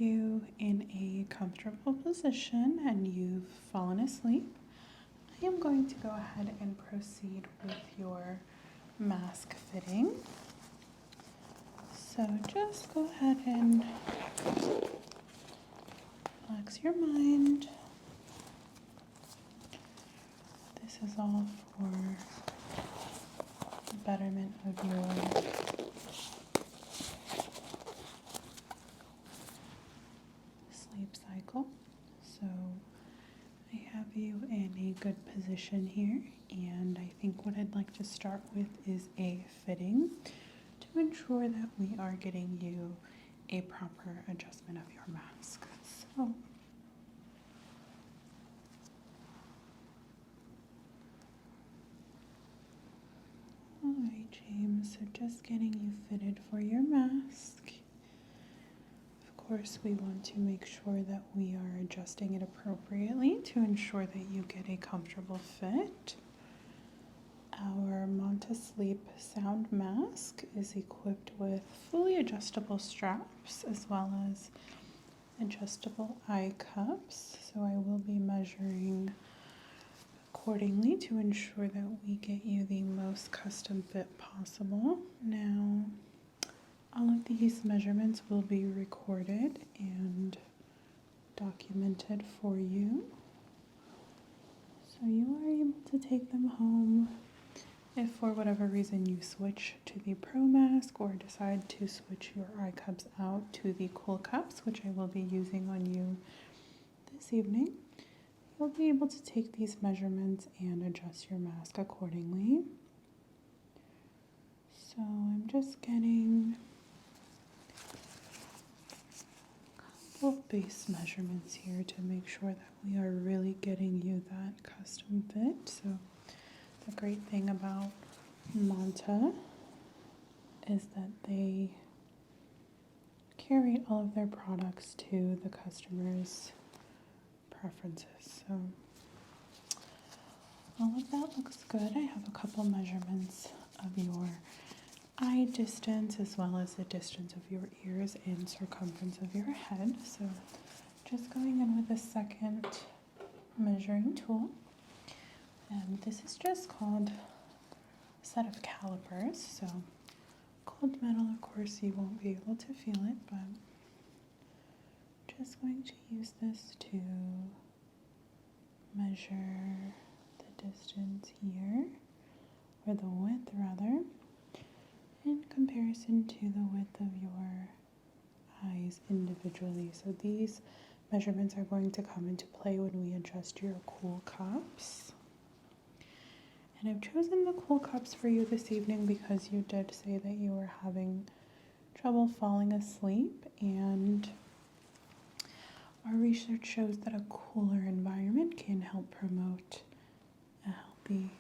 you in a comfortable position and you've fallen asleep, I am going to go ahead and proceed with your mask fitting. So just go ahead and relax your mind. This is all for the betterment of your sleep cycle. So I have you in a good position here, and I think what I'd like to start with is a fitting to ensure that we are getting you a proper adjustment of your mask. So alright, James, so just getting you fitted for your mask. Of course, we want to make sure that we are adjusting it appropriately to ensure that you get a comfortable fit. Our Manta Sleep sound mask is equipped with fully adjustable straps as well as adjustable eye cups. So I will be measuring accordingly to ensure that we get you the most custom fit possible. Now, all of these measurements will be recorded and documented for you, so you are able to take them home. If for whatever reason you switch to the Pro mask or decide to switch your eye cups out to the Cool cups, which I will be using on you this evening, you'll be able to take these measurements and adjust your mask accordingly. So I'm just getting a couple base measurements here to make sure that we are really getting you that custom fit. So the great thing about Manta is that they carry all of their products to the customer's preferences. So all of that looks good. I have a couple measurements of your eye distance as well as the distance of your ears and circumference of your head. So just going in with a second measuring tool. And this is just called a set of calipers. So cold metal, of course, you won't be able to feel it, but just going to use this to measure the distance here, or the width rather, in comparison to the width of your eyes individually. So these measurements are going to come into play when we adjust your Cool cups. And I've chosen the Cool cups for you this evening because you did say that you were having trouble falling asleep, and our research shows that a cooler environment can help promote a healthy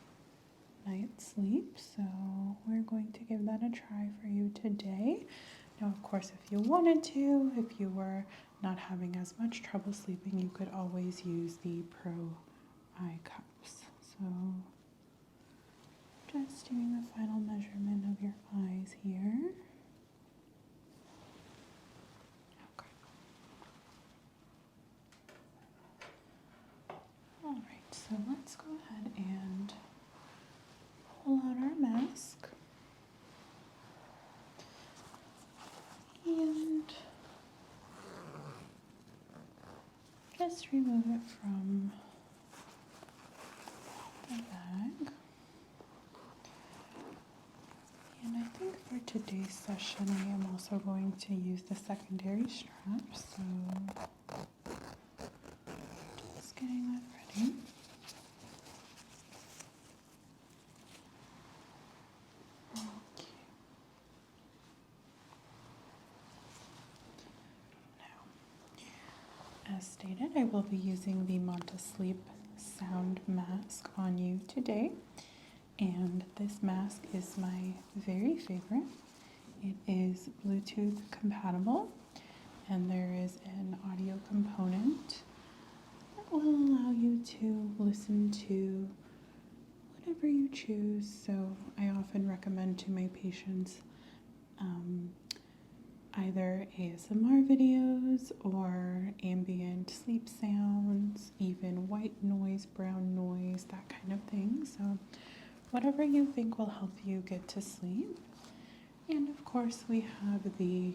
night's sleep. So we're going to give that a try for you today. Now, of course, if you wanted to, if you were not having as much trouble sleeping, you could always use the Pro eye cups. So just doing the final measurement of your eyes here. Okay. All right, so let's go ahead and pull out our mask. And just remove it from the bag. And I think for today's session, I am also going to use the secondary strap. So just getting that ready. Okay. Now, as stated, I will be using the Manta Sleep sound mask on you today. And this mask is my very favorite. It is Bluetooth compatible, and there is an audio component that will allow you to listen to whatever you choose. So I often recommend to my patients either ASMR videos or ambient sleep sounds, even white noise, brown noise, that kind of thing. So whatever you think will help you get to sleep. And of course we have the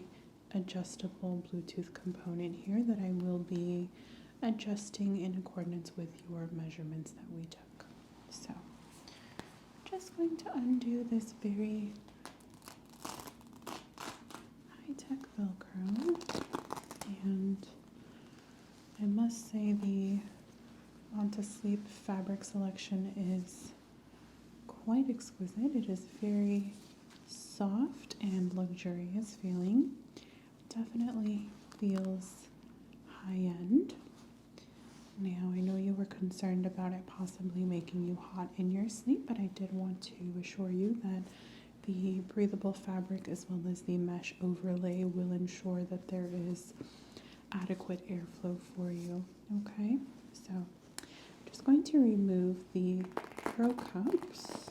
adjustable Bluetooth component here that I will be adjusting in accordance with your measurements that we took. So just going to undo this very high-tech Velcro, and I must say the Manta Sleep fabric selection is quite exquisite. It is very soft and luxurious feeling. Definitely feels high-end. Now, I know you were concerned about it possibly making you hot in your sleep, but I did want to assure you that the breathable fabric as well as the mesh overlay will ensure that there is adequate airflow for you. Okay, so I'm just going to remove the Pro cups.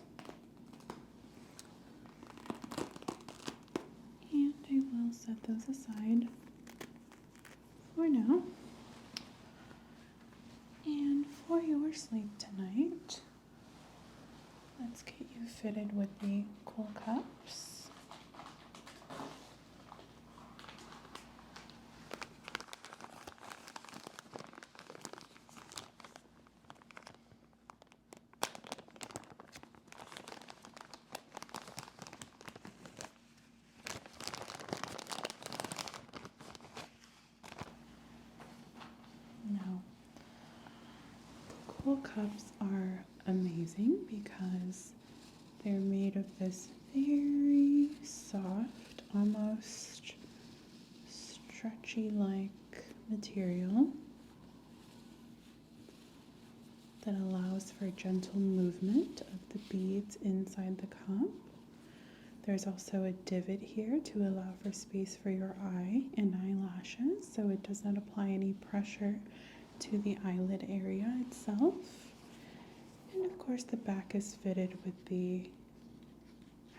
And I will set those aside for now. And for your sleep tonight, let's get you fitted with the cool cups. Now, cool cups are amazing because they're made of this very soft, almost stretchy-like material that allows for gentle movement of the beads inside the cup. There's also a divot here to allow for space for your eye and eyelashes, so it does not apply any pressure to the eyelid area itself. And of course the back is fitted with the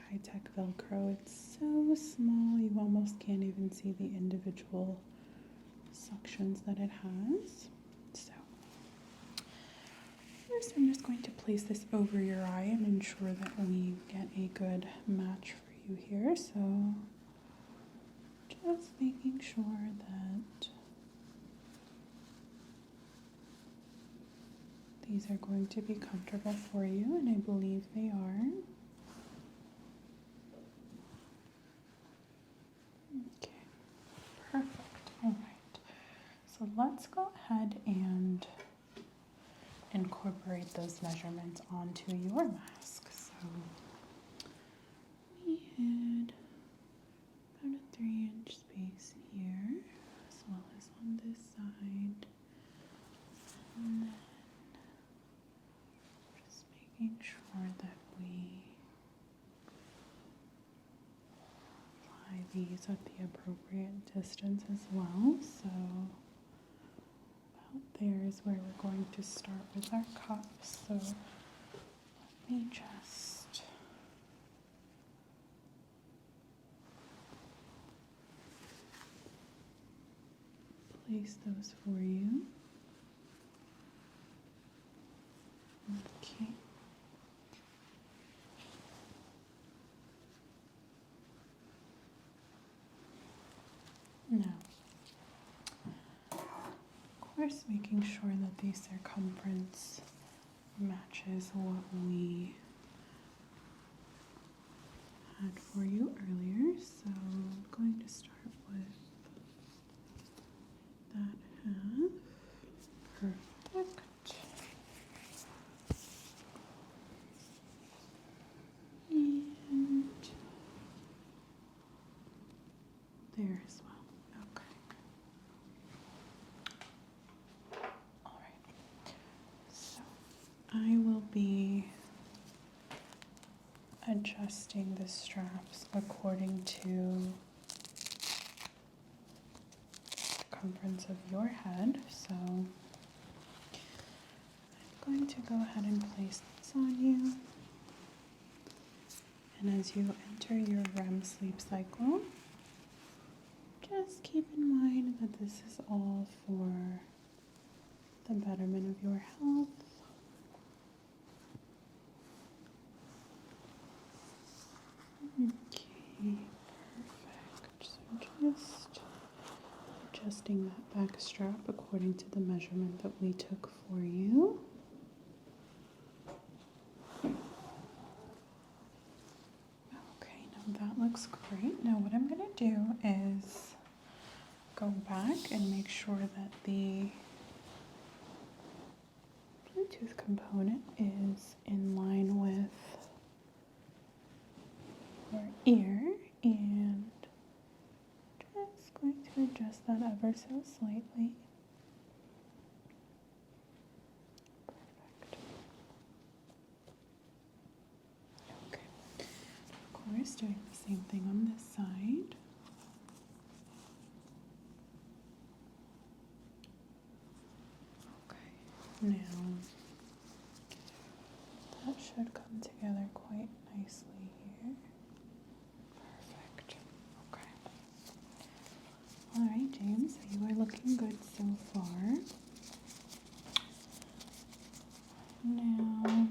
high-tech Velcro. It's so small you almost can't even see the individual suctions that it has. So first I'm just going to place this over your eye and ensure that we get a good match for you here. So just making sure that these are going to be comfortable for you, and I believe they are. Okay, perfect. All right, so let's go ahead and incorporate those measurements onto your mask. So we had about a 3-inch space here, as well as on this side. And then just making sure that we apply these at the appropriate distance as well. So about there is where we're going to start with our cups. So let me just place those for you. Okay. Now, of course, making sure that the circumference matches what we had for you earlier. So I'm going to start with that half. Perfect. And there as well. Okay. All right. So I will be adjusting the straps according to the circumference of your head. So I'm going to go ahead and place this on you. And as you enter your REM sleep cycle, just keep in mind that this is all for the betterment of your health. Okay, perfect. So just adjusting that back strap according to the measurement that we took for you. Okay, now that looks great. Now what I'm going to do is go back and make sure that the Bluetooth component is in line with your ear, and just going to adjust that ever so slightly. Perfect. Okay. Of course, doing the same thing on this side. Okay. Now, that should come together quite nicely here. Perfect. Okay. All right, James, you are looking good so far. Now,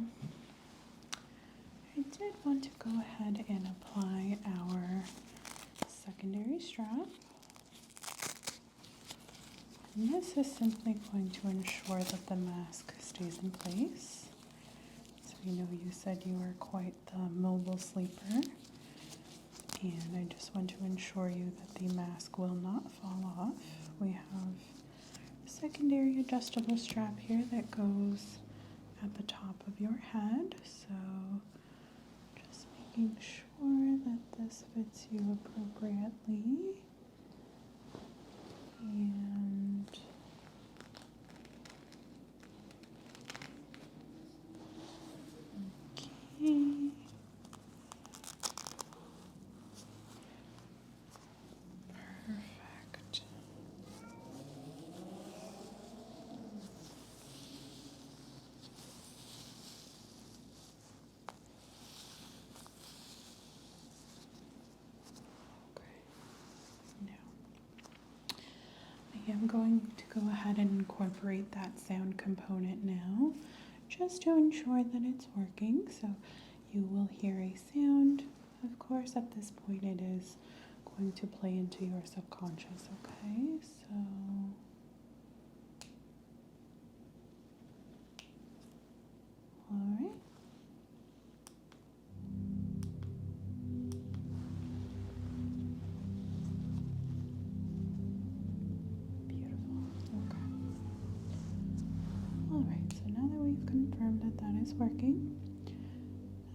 I did want to go ahead and apply our secondary strap. And this is simply going to ensure that the mask stays in place. So I know you said you are quite the mobile sleeper, and I just want to ensure you that the mask will not fall off. We have a secondary adjustable strap here that goes at the top of your head, so just making sure that this fits you appropriately. And okay. Perfect. I am going to go ahead and incorporate that sound component now, just to ensure that it's working. So you will hear a sound. Of course, at this point it is going to play into your subconscious, okay? So all right. Alright, so now that we've confirmed that that is working,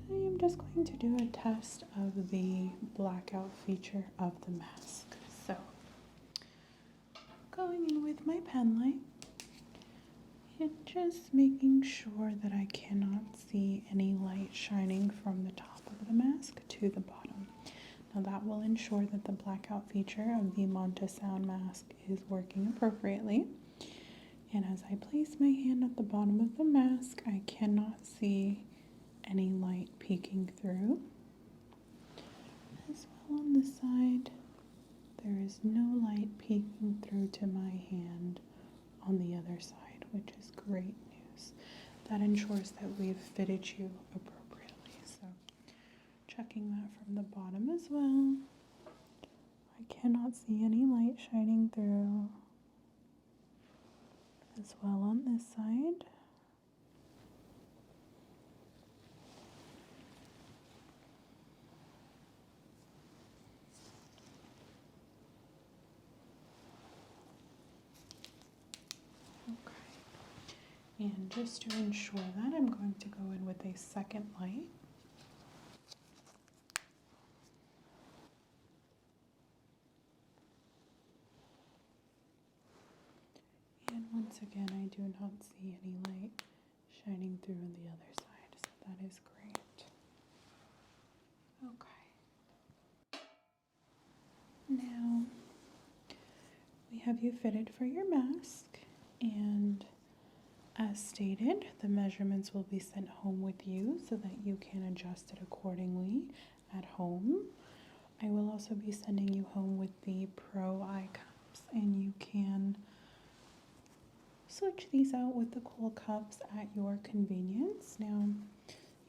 I am just going to do a test of the blackout feature of the mask. So, going in with my pen light, and just making sure that I cannot see any light shining from the top of the mask to the bottom. Now that will ensure that the blackout feature of the Manta sound mask is working appropriately. And as I place my hand at the bottom of the mask, I cannot see any light peeking through. As well on this side, there is no light peeking through to my hand on the other side, which is great news. That ensures that we've fitted you appropriately. So, checking that from the bottom as well. I cannot see any light shining through. As well on this side. Okay. And just to ensure that, I'm going to go in with a second light. And once again, I do not see any light shining through on the other side, so that is great. Okay. Now, we have you fitted for your mask, and as stated, the measurements will be sent home with you so that you can adjust it accordingly at home. I will also be sending you home with the Pro eye cups, and you can switch these out with the cool cups at your convenience. Now,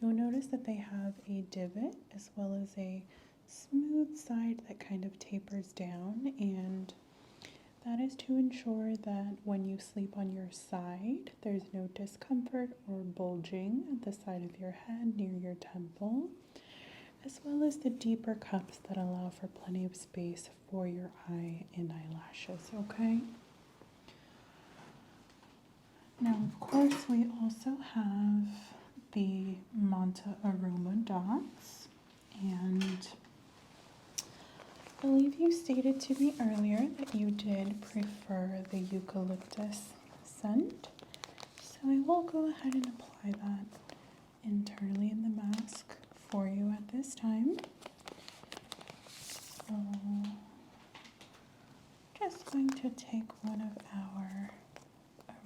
you'll notice that they have a divot as well as a smooth side that kind of tapers down, and that is to ensure that when you sleep on your side, there's no discomfort or bulging at the side of your head near your temple, as well as the deeper cups that allow for plenty of space for your eye and eyelashes, okay? Now, of course, we also have the Manta Aroma dots, and I believe you stated to me earlier that you did prefer the eucalyptus scent, so I will go ahead and apply that internally in the mask for you at this time. So, just going to take one of our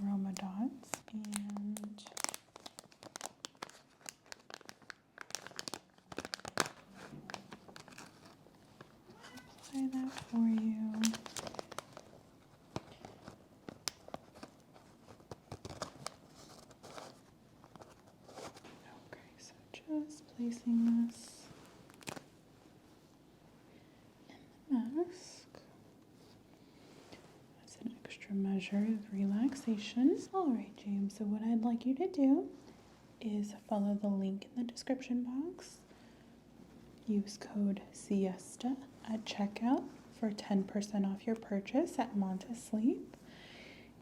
aroma dots and apply that for you. Okay, so just placing this in the mask as an extra measure of relaxation. All right, James, so what I'd like you to do is follow the link in the description box. Use code SIESTA at checkout for 10% off your purchase at Manta Sleep.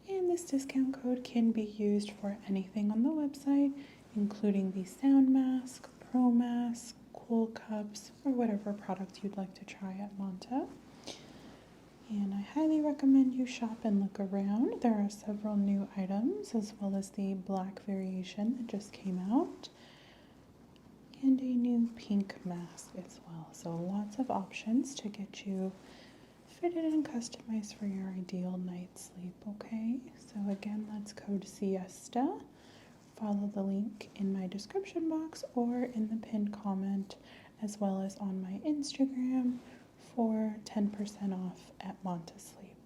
And this discount code can be used for anything on the website, including the sound mask, pro mask, cool cups, or whatever product you'd like to try at Manta. And I highly recommend you shop and look around. There are several new items, as well as the black variation that just came out, and a new pink mask as well. So lots of options to get you fitted and customized for your ideal night's sleep, okay? So again, that's code SIESTA. Follow the link in my description box or in the pinned comment, as well as on my Instagram for 10% off at Manta Sleep.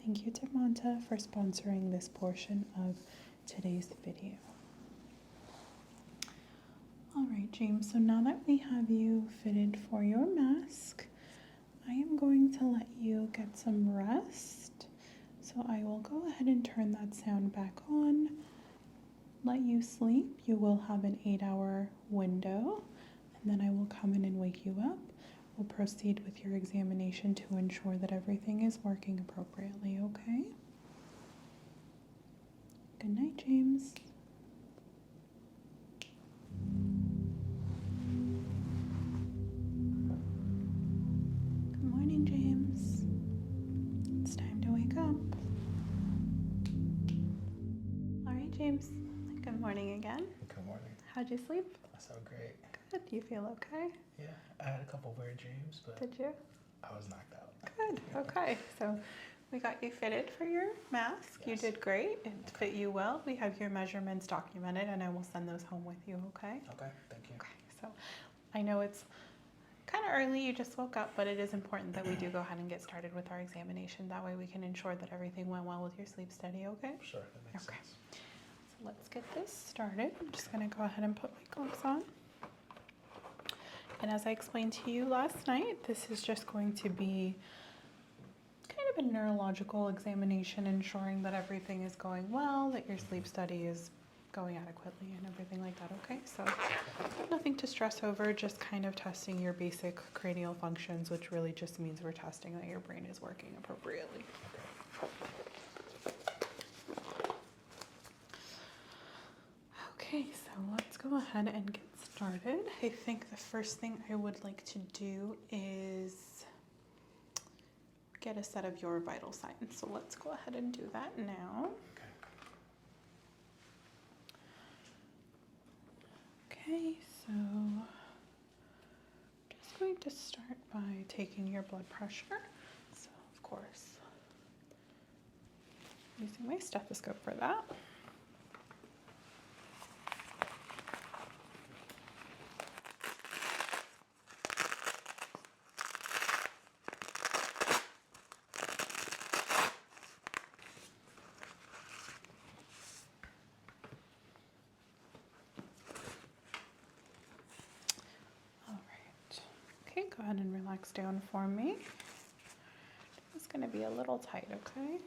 Thank you to Manta for sponsoring this portion of today's video. All right, James, so now that we have you fitted for your mask, I am going to let you get some rest. So I will go ahead and turn that sound back on, let you sleep. You will have an 8-hour window, and then I will come in and wake you up. We'll proceed with your examination to ensure that everything is working appropriately, okay? Good night, James. Good morning, James. It's time to wake up. All right, James. Good morning again. Good morning. How'd you sleep? I slept great. Good. You feel okay? Yeah, I had a couple weird dreams, but Did you? I was knocked out. Good. Okay. So we got you fitted for your mask. Yes. You did great. It fit you well. We have your measurements documented, and I will send those home with you, okay? Okay, thank you. Okay. So I know it's kind of early. You just woke up, but it is important that we do go ahead and get started with our examination. That way we can ensure that everything went well with your sleep study, okay? Sure, that makes sense. So let's get this started. I'm just going to go ahead and put my gloves on. And as I explained to you last night, this is just going to be kind of a neurological examination, ensuring that everything is going well, that your sleep study is going adequately and everything like that, okay? So nothing to stress over, just kind of testing your basic cranial functions, which really just means we're testing that your brain is working appropriately. Okay, so let's go ahead and get started. I think the first thing I would like to do is get a set of your vital signs. So let's go ahead and do that now. Okay, so just going to start by taking your blood pressure. So of course, using my stethoscope for that. Go ahead and relax down for me. It's going to be a little tight, okay?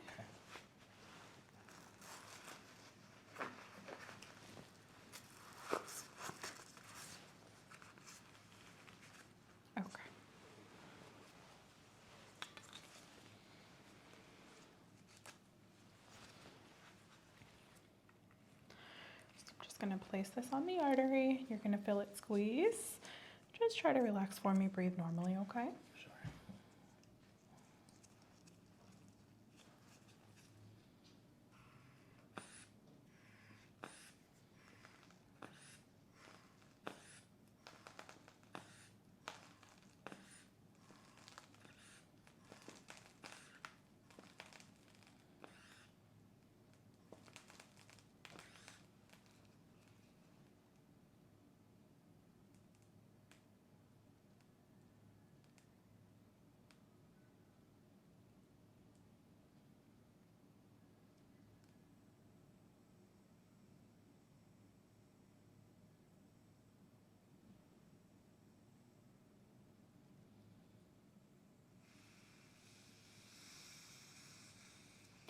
Okay. So I'm just going to place this on the artery. You're going to feel it squeeze. Just try to relax for me. Breathe normally, okay? Sure.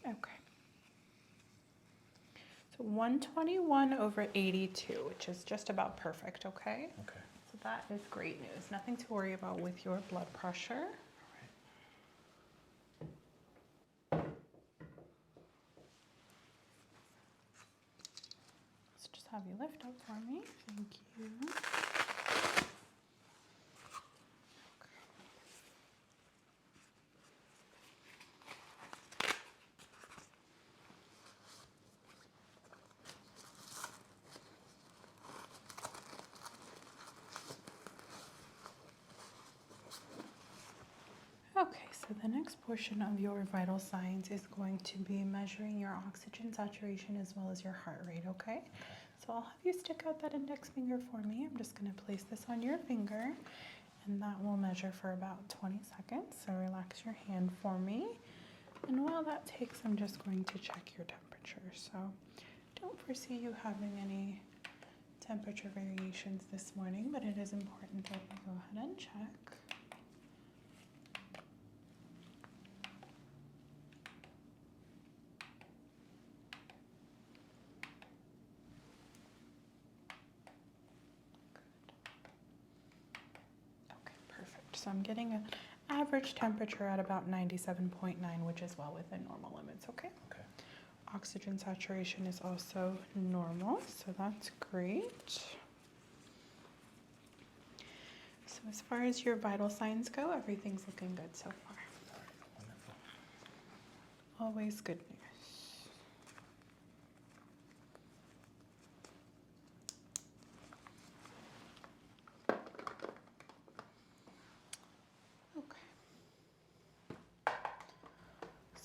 Okay. So 121/82, which is just about perfect, okay? Okay. So that is great news. Nothing to worry about with your blood pressure. Let's just have you lift up for me. Thank you. Okay, so the next portion of your vital signs is going to be measuring your oxygen saturation as well as your heart rate, okay? So I'll have you stick out that index finger for me. I'm just going to place this on your finger, and that will measure for about 20 seconds. So relax your hand for me. And while that takes, I'm just going to check your temperature. So don't foresee you having any temperature variations this morning, but it is important that we go ahead and check. So I'm getting an average temperature at about 97.9, which is well within normal limits, okay? Okay. Oxygen saturation is also normal, so that's great. So as far as your vital signs go, everything's looking good so far. All right. Wonderful. Always good news.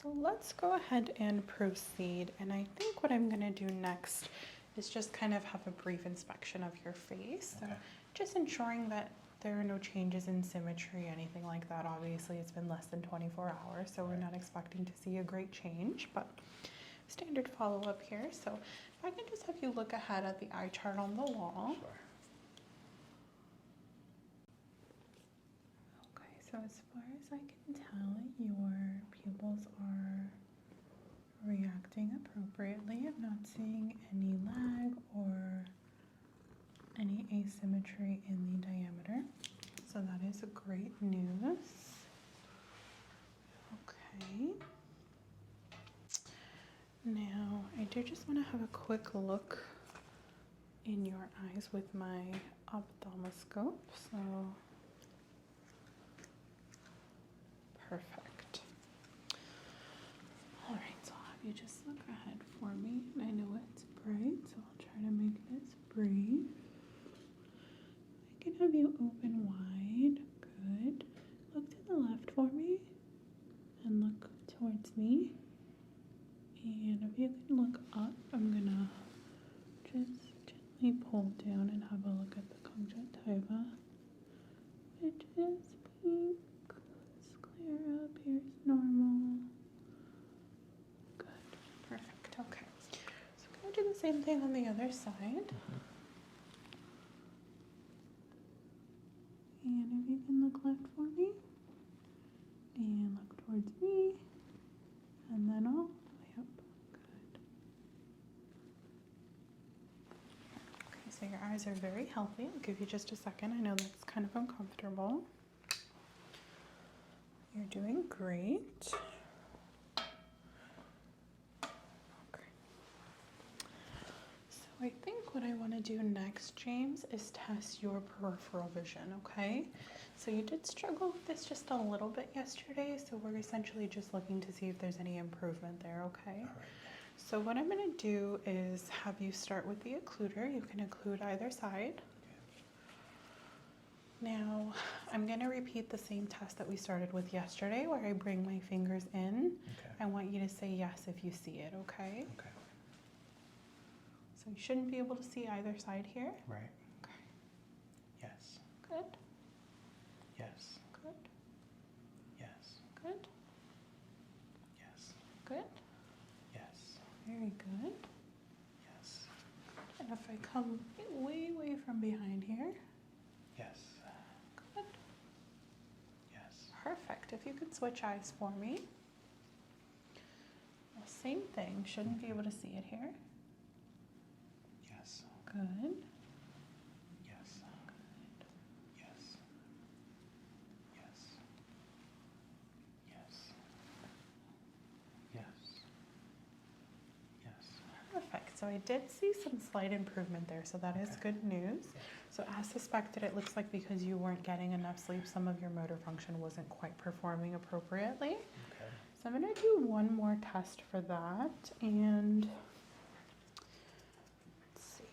So let's go ahead and proceed. And I think what I'm going to do next is just kind of have a brief inspection of your face. So just ensuring that there are no changes in symmetry, anything like that. Obviously, it's been less than 24 hours, so we're not expecting to see a great change, but standard follow-up here. So if I can just have you look ahead at the eye chart on the wall. Sure. So as far as I can tell, your pupils are reacting appropriately. I'm not seeing any lag or any asymmetry in the diameter. So that is a great news. Okay. Now, I do just want to have a quick look in your eyes with my ophthalmoscope. So perfect. All right, so I'll have you just look ahead for me. And I know it's bright, so I'll try to make this brief. I can have you open wide. Good. Look to the left for me and look towards me. And if you can look up, I'm gonna just gently pull down and have a look at the conjunctiva, which is pink. Sclera appears normal. Good. Perfect. Okay. So I'm going to do the same thing on the other side. And if you can look look left for me. And look towards me. And then all the way up. Good. Okay, so your eyes are very healthy. I'll give you just a second. I know that's kind of uncomfortable. You're doing great. Okay. So I think what I want to do next, James, is test your peripheral vision, okay? So you did struggle with this just a little bit yesterday, so we're essentially just looking to see if there's any improvement there, okay? All right. So what I'm going to do is have you start with the occluder. You can occlude either side. Now, I'm going to repeat the same test that we started with yesterday where I bring my fingers in. Okay. I want you to say yes if you see it, okay? Okay. So you shouldn't be able to see either side here. Right. Okay. Yes. Good, Yes. good, Yes. good, Yes. good. Yes. Very good. Yes. And if I come way, way from behind here. Yes. Good. Yes. Perfect. If you could switch eyes for me. Well, same thing. Shouldn't be able to see it here. Yes. Good. Yes. Yes. Yes. Yes. Yes. Yes. Perfect. So I did see some slight improvement there, so that is Okay. good news. So as suspected, it looks like because you weren't getting enough sleep, some of your motor function wasn't quite performing appropriately. Okay. So I'm going to do one more test for that, and let's see.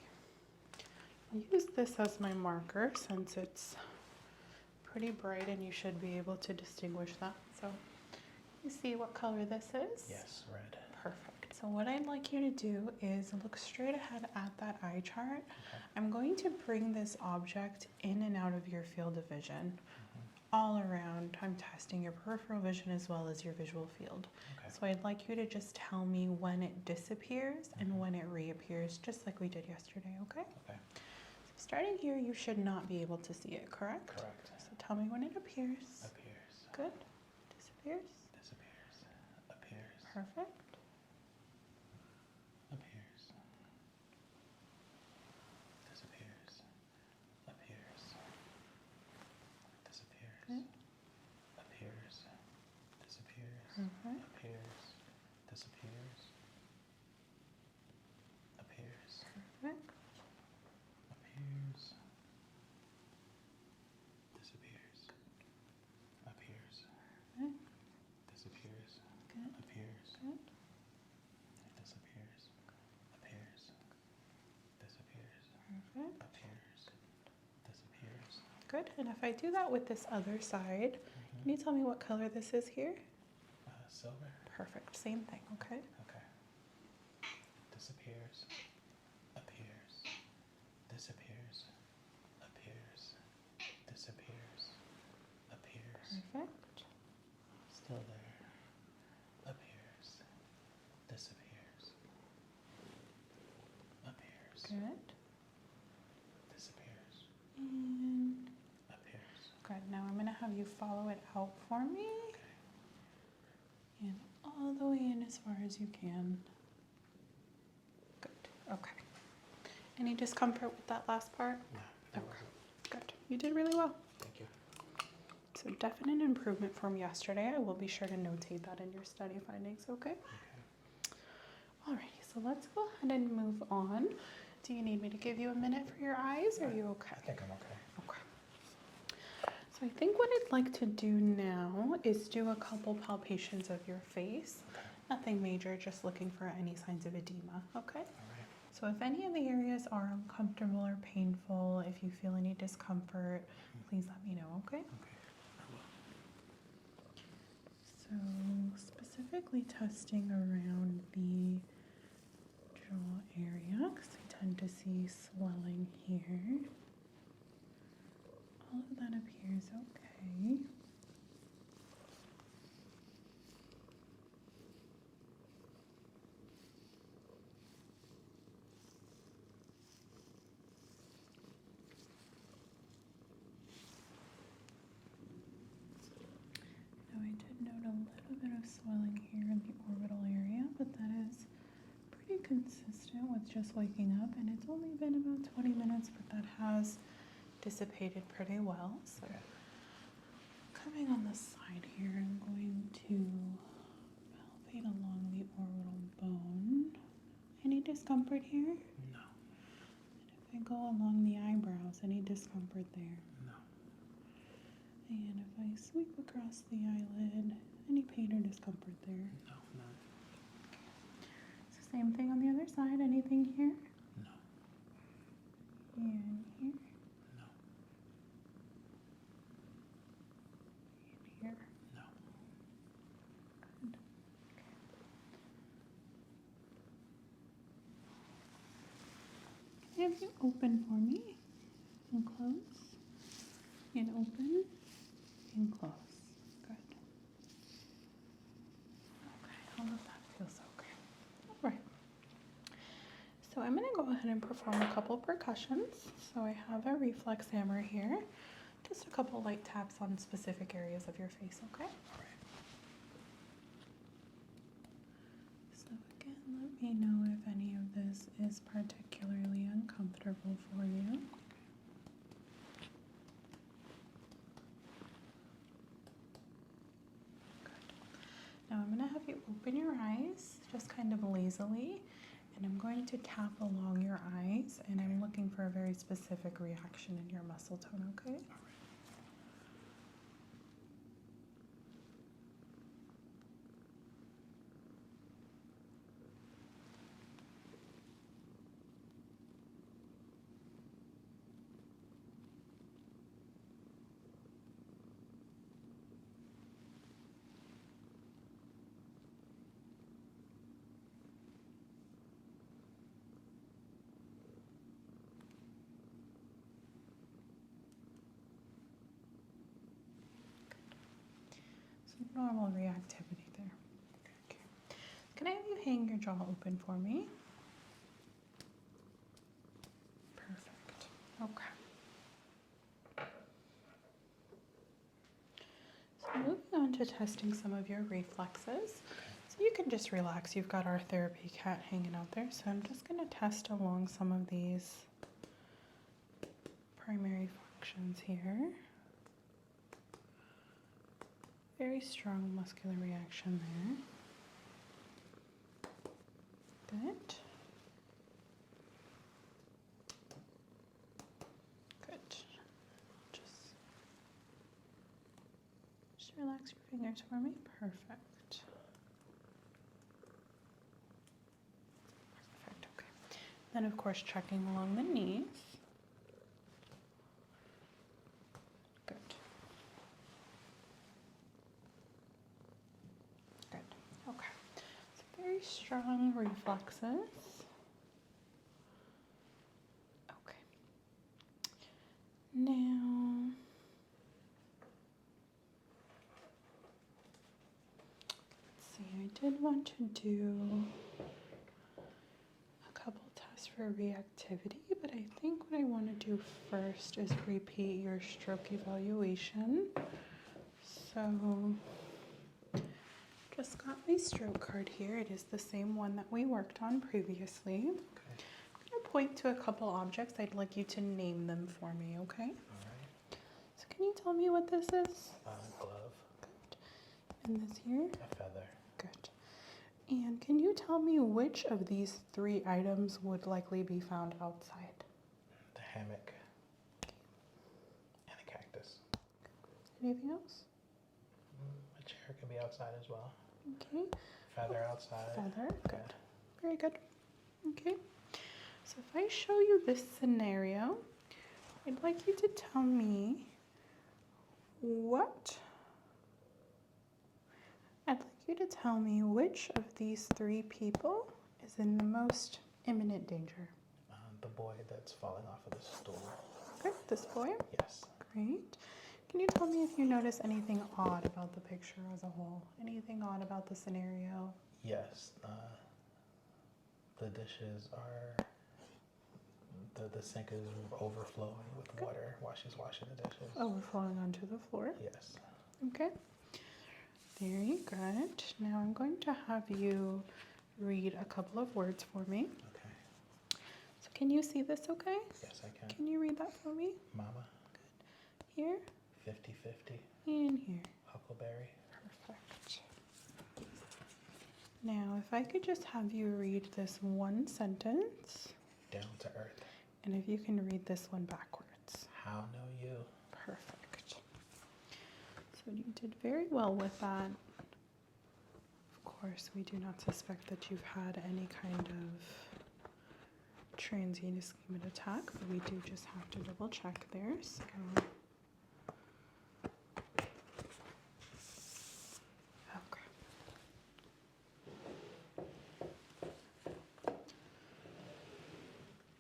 I'll use this as my marker since it's pretty bright and you should be able to distinguish that. So you see what color this is? Yes. Red. Perfect. So what I'd like you to do is look straight ahead at that eye chart. Okay. I'm going to bring this object in and out of your field of vision. Mm-hmm. All around. I'm testing your peripheral vision as well as your visual field. Okay. So I'd like you to just tell me when it disappears and when it reappears, just like we did yesterday, okay? Okay. So starting here, you should not be able to see it, correct? Correct. So tell me when it appears. Appears. Good. Disappears. Disappears. Appears. Perfect. Appears. Disappears. Appears. Disappears. Good. Appears. Disappears. Perfect. Appears. Disappears. Appears. Perfect. Appears. Disappears. Appears. Perfect. Disappears. Good. Appears. Good. Disappears. Appears. Disappears. Perfect. Appears. Disappears. Good. And if I do that with this other side, can you tell me what color this is here? Silver. Perfect. Same thing, okay? Okay. Disappears. Appears. Disappears. Appears. Disappears. Appears. Perfect. Still there. Appears. Disappears. Appears. Good. Disappears. And Appears. good. Now I'm going to have you follow it out for me. Okay. And all the way in as far as you can. Good. Okay. Any discomfort with that last part? No, that Okay. wasn't. Good. You did really well. Thank you. So definite improvement from yesterday. I will be sure to notate that in your study findings, okay? Okay. Alrighty, so let's go ahead and move on. Do you need me to give you a minute for your eyes? Or are you okay? I think I'm okay. Okay. So I think what I'd like to do now is do a couple palpations of your face. Okay. Nothing major, just looking for any signs of edema, okay? All right. So if any of the areas are uncomfortable or painful, if you feel any discomfort, please let me know, okay? Okay. I will. So specifically testing around the jaw area, because I tend to see swelling here. All of that appears okay. bit of swelling here in the orbital area, but that is pretty consistent with just waking up, and it's only been about 20 minutes, but that has dissipated pretty well. So Okay. coming on the side here, I'm going to palpate along the orbital bone. Any discomfort here? No. And if I go along the eyebrows, any discomfort there? No. And if I sweep across the eyelid, any pain or discomfort there? No. None. It's the same thing on the other side. Anything here? No. And here? No. And here? No. Good. Okay. Have you open for me? And close? And open? And close. Good. Okay, all of that feels okay. All right. So I'm going to go ahead and perform a couple percussions. So I have a reflex hammer here. Just a couple light taps on specific areas of your face, okay? All right. So again, let me know if any of this is particularly uncomfortable for you. Now I'm going to have you open your eyes, just kind of lazily, and I'm going to tap along your eyes, and I'm looking for a very specific reaction in your muscle tone, okay? All right. Some normal reactivity there. Okay. Can I have you hang your jaw open for me? Perfect. Okay. So moving on to testing some of your reflexes. So you can just relax. You've got our therapy cat hanging out there. So I'm just going to test along some of these primary functions here. Very strong muscular reaction there. Good. Good. Just relax your fingers for me. Perfect. Perfect, okay. Then of course checking along the knees. Good. Good. Okay. So very strong reflexes. Okay. Now, let's see, I did want to do a couple tests for reactivity, but I think what I want to do first is repeat your stroke evaluation. So, just got my stroke card here. It is the same one that we worked on previously. Okay. I'm going to point to a couple objects. I'd like you to name them for me, okay? All right. So can you tell me what this is? Glove. Good. And this here? A feather. Good. And can you tell me which of these three items would likely be found outside? The hammock. And a cactus. Anything else? A chair can be outside as well. Okay. Feather outside. Feather. Good. Yeah. Very good. Okay. So if I show you this scenario, I'd like you to tell me which of these three people is in the most imminent danger. The boy that's falling off of the stool. Okay, this boy. Yes. Great. Can you tell me if you notice anything odd about the picture as a whole? Anything odd about the scenario? Yes. The dishes are. The sink is overflowing with water while she's washing the dishes. Overflowing onto the floor. Yes. Okay. Very good. Now I'm going to have you read a couple of words for me. Okay. So can you see this okay? Yes, I can. Can you read that for me? Mama. Good. Here? 50-50. And here. Huckleberry. Perfect. Now, if I could just have you read this one sentence. Down to earth. And if you can read this one backwards. How know you? Perfect. So you did very well with that. Of course, we do not suspect that you've had any kind of transient ischemic attack, but we do just have to double check there. So. Okay.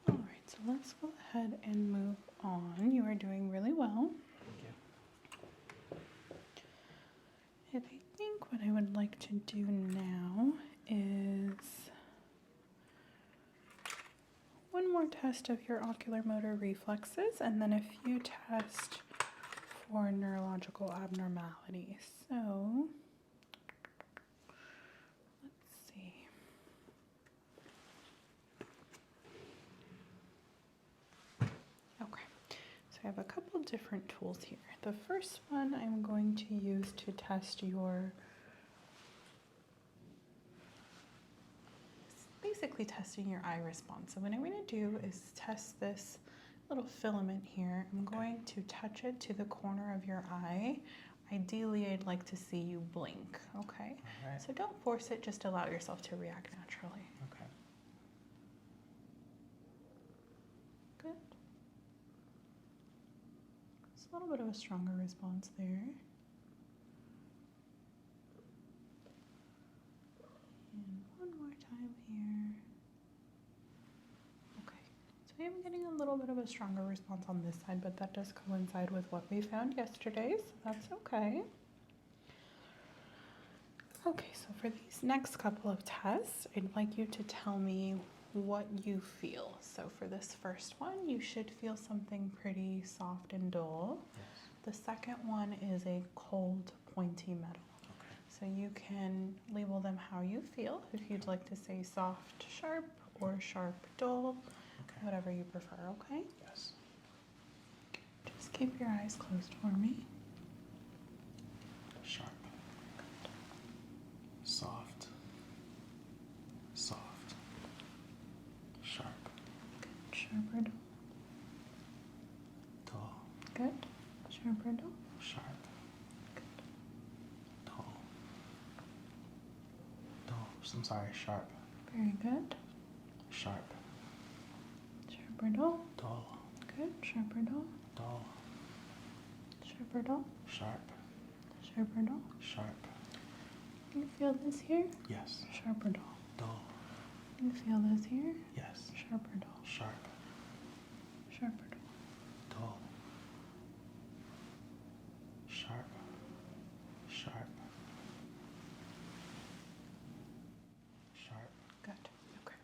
All right, so let's go ahead and move on. You are doing really well. Thank you. And I think what I would like to do now is one more test of your ocular motor reflexes and then a few tests for neurological abnormalities. So, let's see. Okay, so I have a couple different tools here. The first one I'm going to use to test your, basically testing your eye response. So what I'm going to do is test this little filament here. I'm going to touch it to the corner of your eye. Ideally, I'd like to see you blink, okay? All right. So don't force it, just allow yourself to react naturally. Okay. Good. It's a little bit of a stronger response there. And one more time here. Okay, so I am getting a little bit of a stronger response on this side, but that does coincide with what we found yesterday, so that's okay. Okay, so for these next couple of tests, I'd like you to tell me what you feel. So for this first one, you should feel something pretty soft and dull. Yes. The second one is a cold, pointy metal. Okay. So you can label them how you feel, if you'd like to say soft, sharp, or sharp, dull, Okay. whatever you prefer, okay? Yes. Just keep your eyes closed for me. Sharp. Soft. Soft. Sharp. Good. Sharp or dull? Dull. Good. Sharp or dull? Sharp. Good. Dull. Dull. I'm sorry. Sharp. Very good. Sharp. Sharp or dull? Dull. Good. Sharp or dull? Dull. Sharp or dull? Sharp. Sharp or dull? Sharp. You feel this here? Yes. Sharp or dull? Dull. You feel this here? Yes. Sharp or dull? Sharp. Sharp or dull? Dull. Sharp. Sharp. Sharp. Good. Okay.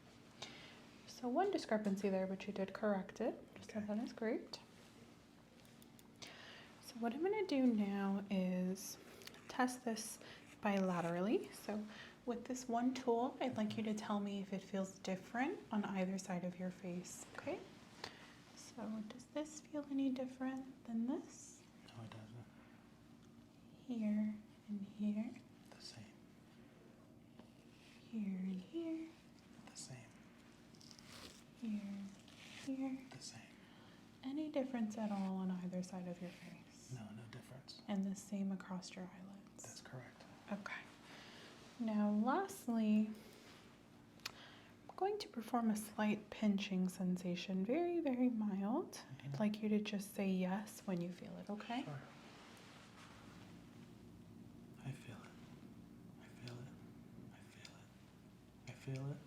So one discrepancy there, but you did correct it. So that is great. So what I'm going to do now is test this bilaterally. So with this one tool, I'd like you to tell me if it feels different on either side of your face, okay? So does this feel any different than this? No, it doesn't. Here and here, The same. here and here, The same. here, here. The same. Any difference at all on either side of your face? No, no difference. And the same across your eyelids? That's correct. Okay. Now, lastly, I'm going to perform a slight pinching sensation, very, very mild. I'd like you to just say yes when you feel it, okay? Sure. I feel it. I feel it. I feel it. I feel it.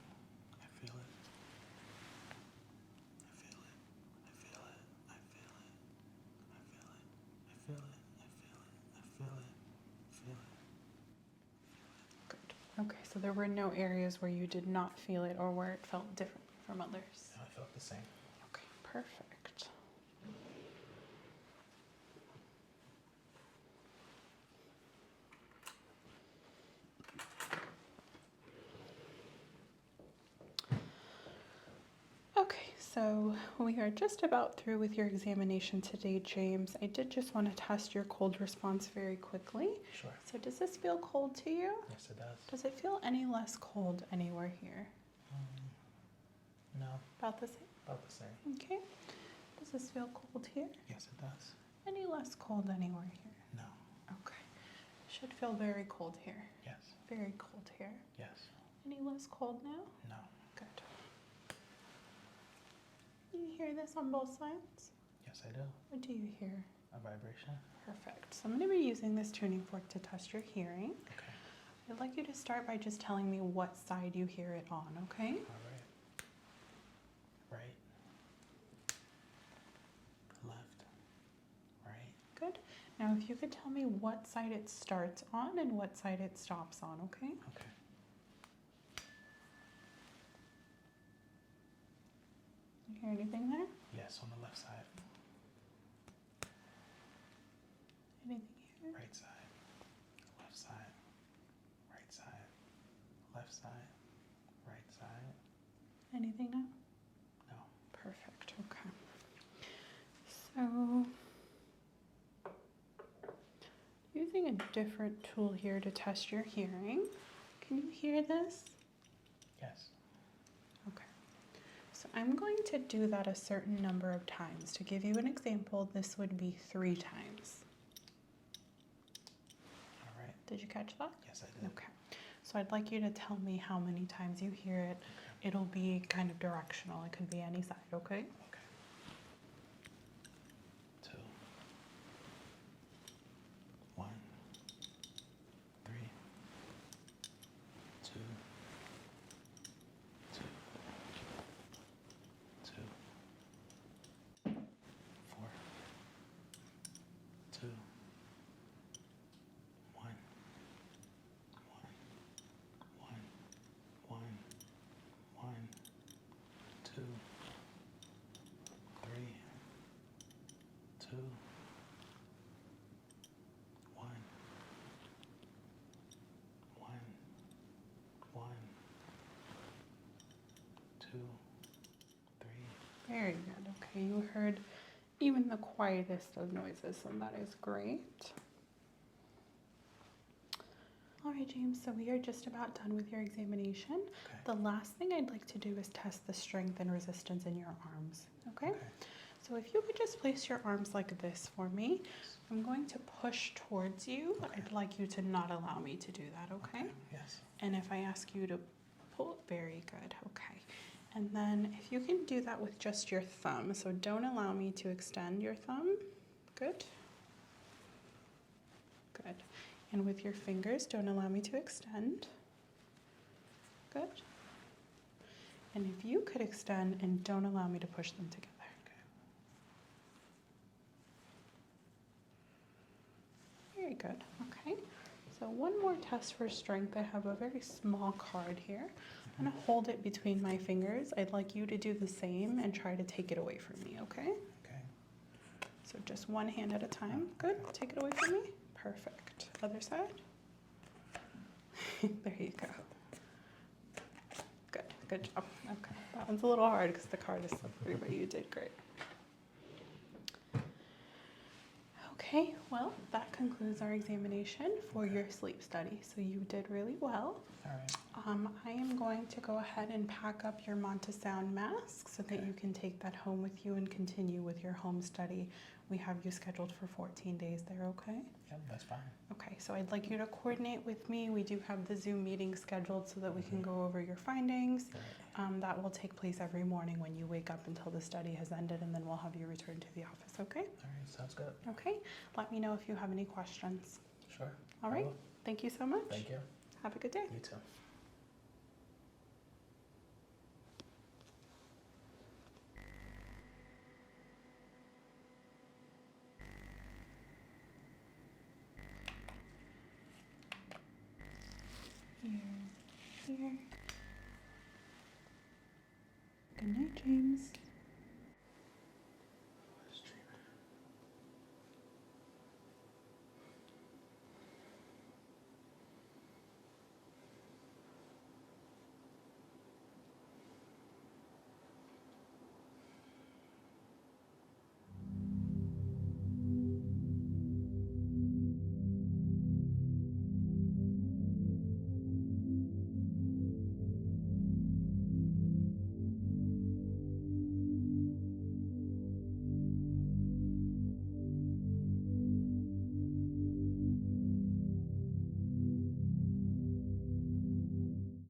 I feel it. I feel it. I feel it. I feel it. I feel it. I feel it. I feel it. I feel it. Feel it. Good. Okay, so there were no areas where you did not feel it or where it felt different from others. I felt the same. Okay, perfect. So we are just about through with your examination today, James. I did just want to test your cold response very quickly. Sure. So does this feel cold to you? Yes, it does. Does it feel any less cold anywhere here? No. About the same? About the same. Okay. Does this feel cold here? Yes, it does. Any less cold anywhere here? No. Okay. Should feel very cold here. Yes. Very cold here. Yes. Any less cold now? No. Good. You hear this on both sides? Yes, I do. What do you hear? A vibration? Perfect. So I'm going to be using this tuning fork to test your hearing. Okay. I'd like you to start by just telling me what side you hear it on, okay? All right. Right. Left. Right. Good. Now if you could tell me what side it starts on and what side it stops on, okay? Okay. You hear anything there? Yes, on the left side. Anything here? Right side. Left side. Right side. Left side. Right side. Anything now? No. Perfect. Okay. So using a different tool here to test your hearing. Can you hear this? Yes. Okay. So I'm going to do that a certain number of times. To give you an example, this would be 3 times. All right. Did you catch that? Yes, I did. Okay. So I'd like you to tell me how many times you hear it. Okay. It'll be kind of directional. It could be any side, okay? Okay. 2. 1. 3. 2. 2. 2. 4. 2. 1. 1. 1. 1. 1. 2. 3. 2. 1. 1. 1. 2. 3. Very good. Okay, you heard even the quietest of noises, and that is great. All right, James, so we are just about done with your examination. Okay. The last thing I'd like to do is test the strength and resistance in your arms, okay? Okay. So if you could just place your arms like this for me, I'm going to push towards you. Okay. I'd like you to not allow me to do that, okay? Yes. And if I ask you to pull, very good, okay. And then if you can do that with just your thumb, so don't allow me to extend your thumb. Good. Good. And with your fingers, don't allow me to extend. Good. And if you could extend and don't allow me to push them together. Okay. Very good. Okay. So one more test for strength. I have a very small card here. I'm going to hold it between my fingers. I'd like you to do the same and try to take it away from me, okay? Okay. So just one hand at a time. Good. Take it away from me. Perfect. Other side. There you go. Good. Good job. Okay. That one's a little hard because the card is so pretty, but you did great. Okay, well, that concludes our examination for your sleep study. So you did really well. All right. I am going to go ahead and pack up your Manta Sound mask so that Okay. you can take that home with you and continue with your home study. We have you scheduled for 14 days there, okay? Yep, that's fine. Okay, so I'd like you to coordinate with me. We do have the Zoom meeting scheduled so that we can go over your findings. Right. That will take place every morning when you wake up until the study has ended, and then we'll have you return to the office, okay? All right, sounds good. Okay, let me know if you have any questions. Sure. All I right, will. thank you so much. Thank you. Have a good day. You too. Here. Good night, James.